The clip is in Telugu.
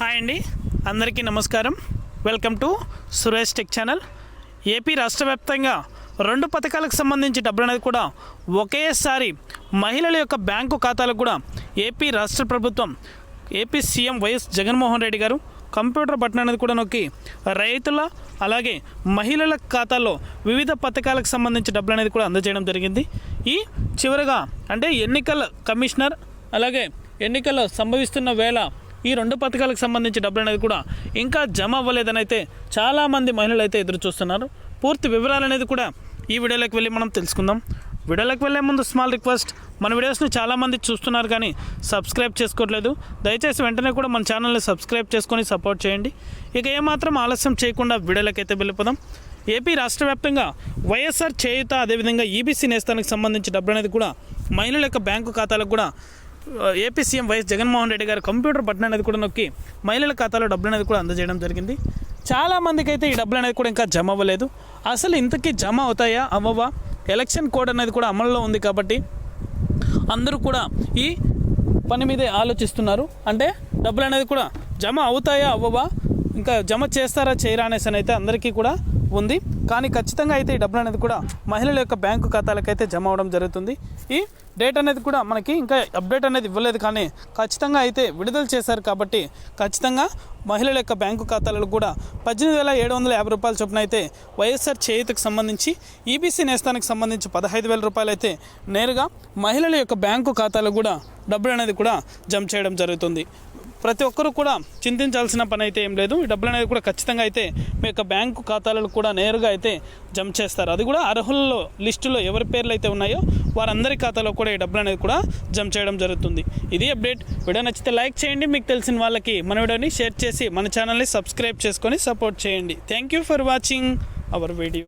హాయ్ అండి, అందరికీ నమస్కారం. Welcome to Suresh tech channel. AP రాష్ట్ర వ్యాప్తంగా 2 పథకాలకు సంబంధించి డబ్బులు అనేది కూడా ఒకేసారి మహిళల యొక్క బ్యాంకు ఖాతాలకు కూడా ఏపీ రాష్ట్ర ప్రభుత్వం, AP CM YS Jaganmohan Reddy గారు కంప్యూటర్ బటన్ అనేది కూడా నొక్కి రైతుల అలాగే మహిళల ఖాతాల్లో వివిధ పథకాలకు సంబంధించి డబ్బులు అనేది కూడా అందజేయడం జరిగింది. ఈ చివరగా అంటే ఎన్నికల కమిషనర్ అలాగే ఎన్నికలు సంభవిస్తున్న వేళ ఈ 2 పథకాలకు సంబంధించి డబ్బులు అనేది కూడా ఇంకా జమ అవ్వలేదని అయితే చాలామంది మహిళలు అయితే ఎదురు చూస్తున్నారు. పూర్తి వివరాలు అనేది కూడా ఈ వీడియోలోకి వెళ్ళి మనం తెలుసుకుందాం. వీడియోలోకి వెళ్ళే ముందు స్మాల్ రిక్వెస్ట్, మన వీడియోస్ని చాలామంది చూస్తున్నారు కానీ సబ్స్క్రైబ్ చేసుకోవట్లేదు. దయచేసి వెంటనే కూడా మన ఛానల్ని సబ్స్క్రైబ్ చేసుకొని సపోర్ట్ చేయండి. ఇక ఏమాత్రం ఆలస్యం చేయకుండా వీడియోలోకి అయితే వెళ్ళిపోదాం. ఏపీ రాష్ట్ర వ్యాప్తంగా వైఎస్ఆర్ చేయూత అదేవిధంగా ఈబీసీ నేస్తానికి సంబంధించి డబ్బులు అనేది కూడా మహిళల యొక్క బ్యాంకు ఖాతాలకు కూడా AP CM YS Jaganmohan Reddy గారు కంప్యూటర్ బటన్ అనేది కూడా నొక్కి మహిళల ఖాతాలో డబ్బులు అనేది కూడా అందజేయడం జరిగింది. చాలామందికి అయితే ఈ డబ్బులు అనేది కూడా ఇంకా జమ అవ్వలేదు. అసలు ఇంతకీ జమ అవుతాయా అవ్వవా? ఎలక్షన్ కోడ్ అనేది కూడా అమల్లో ఉంది కాబట్టి అందరూ కూడా ఈ పని మీదే ఆలోచిస్తున్నారు. అంటే డబ్బులు అనేది కూడా జమ అవుతాయా అవ్వవా, ఇంకా జమ చేస్తారా చేయరా అనేసి అయితే అందరికీ కూడా ఉంది. కానీ ఖచ్చితంగా అయితే ఈ డబ్బులు అనేది కూడా మహిళల యొక్క బ్యాంకు ఖాతాలకు అయితే జమ అవడం జరుగుతుంది. ఈ డేట్ అనేది కూడా మనకి ఇంకా అప్డేట్ అనేది ఇవ్వలేదు, కానీ ఖచ్చితంగా అయితే విడుదల చేశారు కాబట్టి ఖచ్చితంగా మహిళల యొక్క బ్యాంకు ఖాతాలకు కూడా 18,750 రూపాయల చొప్పున అయితే వైఎస్ఆర్ చేయూతకు సంబంధించి ఈబీసీ నేస్తానికి సంబంధించి 15,000 రూపాయలు అయితే నేరుగా మహిళల యొక్క బ్యాంకు ఖాతాలకు కూడా డబ్బులు అనేది కూడా జమ చేయడం జరుగుతుంది. ప్రతి ఒక్కరూ కూడా చింతించాల్సిన పని అయితే ఏం లేదు. ఈ డబ్బులు అనేది కూడా ఖచ్చితంగా అయితే మీ యొక్క బ్యాంకు ఖాతాలకు కూడా నేరుగా అయితే జమ చేస్తారు. అది కూడా అర్హులలో లిస్టులో ఎవరి పేర్లు అయితే ఉన్నాయో వారందరి ఖాతాలో కూడా ఈ డబ్బులు అనేది కూడా జమ చేయడం జరుగుతుంది. ఇది అప్డేట్. వీడియో నచ్చితే లైక్ చేయండి, మీకు తెలిసిన వాళ్ళకి మన వీడియోని షేర్ చేసి మన ఛానల్ని సబ్స్క్రైబ్ చేసుకొని సపోర్ట్ చేయండి. Thank you for watching our video.